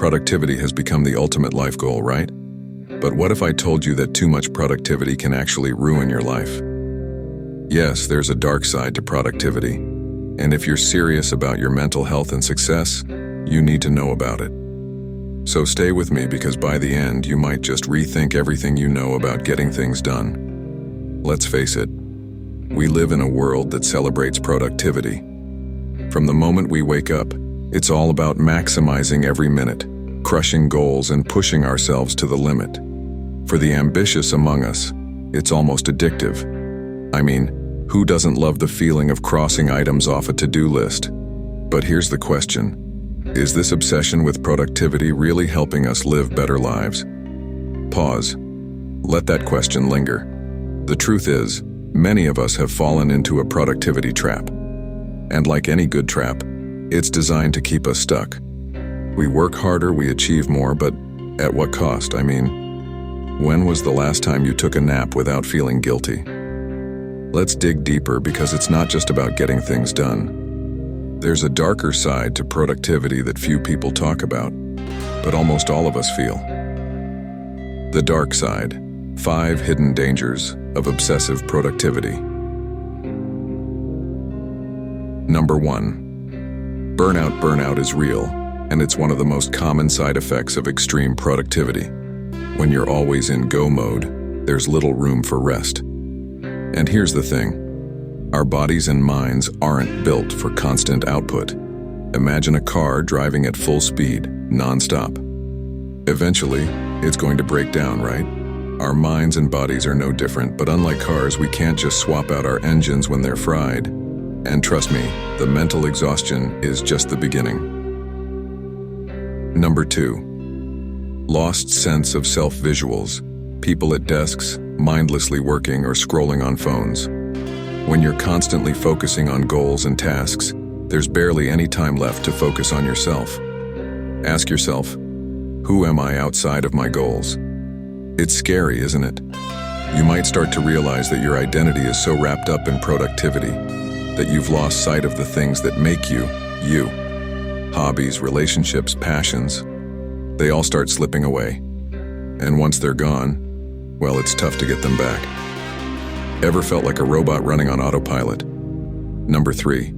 productivity has become the ultimate life goal, right? But what if I told you that too much productivity can actually ruin your life? Yes, there's a dark side to productivity, and if you're serious about your mental health and success, you need to know about it. So stay with me, because by the end, you might just rethink everything you know about getting things done. Let's face it, we live in a world that celebrates productivity. From the moment we wake up, it's all about maximizing every minute, crushing goals and pushing ourselves to the limit. For the ambitious among us, it's almost addictive. I mean, who doesn't love the feeling of crossing items off a to-do list? But here's the question. Is this obsession with productivity really helping us live better lives? Pause. Let that question linger. The truth is, many of us have fallen into a productivity trap. And like any good trap, it's designed to keep us stuck. We work harder, we achieve more, but at what cost? I mean, when was the last time you took a nap without feeling guilty? Let's dig deeper, because it's not just about getting things done. There's a darker side to productivity that few people talk about, but almost all of us feel. The dark side. 5 hidden dangers of obsessive productivity. Number 1. Burnout. Burnout is real, and it's one of the most common side effects of extreme productivity. When you're always in go mode, there's little room for rest. And here's the thing. Our bodies and minds aren't built for constant output. Imagine a car driving at full speed, non-stop. Eventually, it's going to break down, right? Our minds and bodies are no different, but unlike cars, we can't just swap out our engines when they're fried. And trust me, the mental exhaustion is just the beginning. Number 2. Lost sense of self-visuals. People at desks, mindlessly working or scrolling on phones. When you're constantly focusing on goals and tasks, there's barely any time left to focus on yourself. Ask yourself, who am I outside of my goals? It's scary, isn't it? You might start to realize that your identity is so wrapped up in productivity that you've lost sight of the things that make you, you. Hobbies, relationships, passions, they all start slipping away. And once they're gone, well, it's tough to get them back. Ever felt like a robot running on autopilot? Number 3.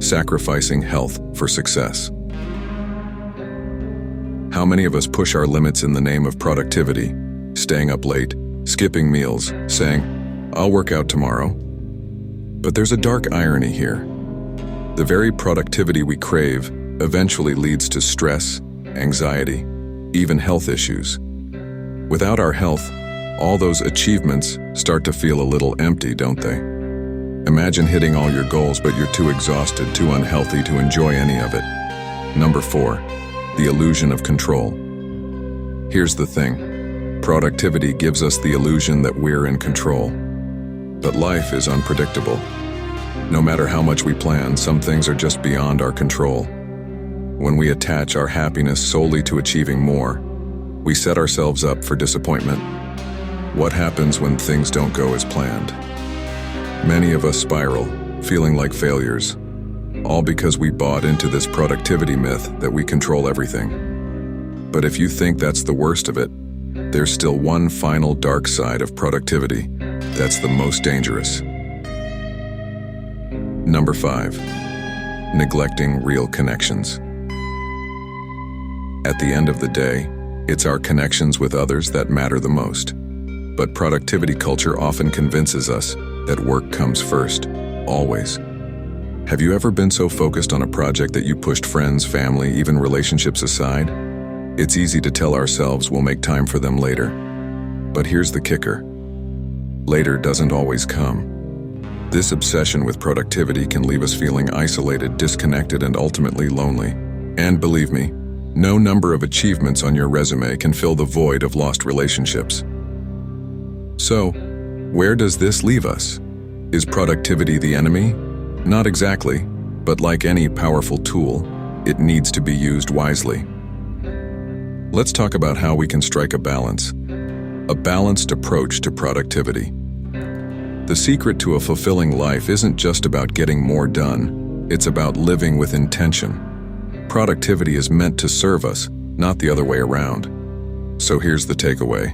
Sacrificing health for success. How many of us push our limits in the name of productivity? Staying up late, skipping meals, saying, I'll work out tomorrow. But there's a dark irony here. The very productivity we crave eventually leads to stress, anxiety, even health issues. Without our health, all those achievements start to feel a little empty, don't they? Imagine hitting all your goals, but you're too exhausted, too unhealthy to enjoy any of it. Number 4. The illusion of control. Here's the thing. Productivity gives us the illusion that we're in control. But life is unpredictable. No matter how much we plan, some things are just beyond our control. When we attach our happiness solely to achieving more, we set ourselves up for disappointment. What happens when things don't go as planned? Many of us spiral, feeling like failures, all because we bought into this productivity myth that we control everything. But if you think that's the worst of it, there's still one final dark side of productivity that's the most dangerous. Number 5. Neglecting real connections. At the end of the day, it's our connections with others that matter the most. But productivity culture often convinces us that work comes first, always. Have you ever been so focused on a project that you pushed friends, family, even relationships aside? It's easy to tell ourselves we'll make time for them later. But here's the kicker. Later doesn't always come. This obsession with productivity can leave us feeling isolated, disconnected, and ultimately lonely. And believe me, no number of achievements on your resume can fill the void of lost relationships. So, where does this leave us? Is productivity the enemy? Not exactly, but like any powerful tool, it needs to be used wisely. Let's talk about how we can strike a balanced approach to productivity. The secret to a fulfilling life isn't just about getting more done, it's about living with intention. Productivity is meant to serve us, not the other way around. So here's the takeaway.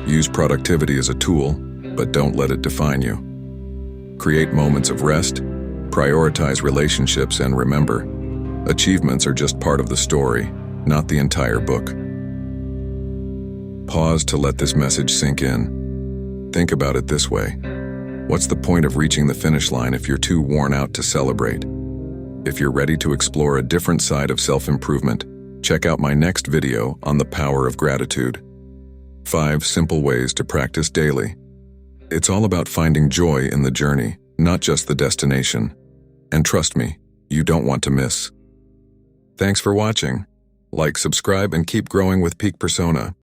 Use productivity as a tool, but don't let it define you. Create moments of rest, prioritize relationships, and remember, achievements are just part of the story, not the entire book. Pause to let this message sink in. Think about it this way. What's the point of reaching the finish line if you're too worn out to celebrate? If you're ready to explore a different side of self-improvement, check out my next video on the power of gratitude. 5 simple ways to practice daily. It's all about finding joy in the journey, not just the destination. And trust me, you don't want to miss. Thanks for watching. Like, subscribe, and keep growing with Peak Persona.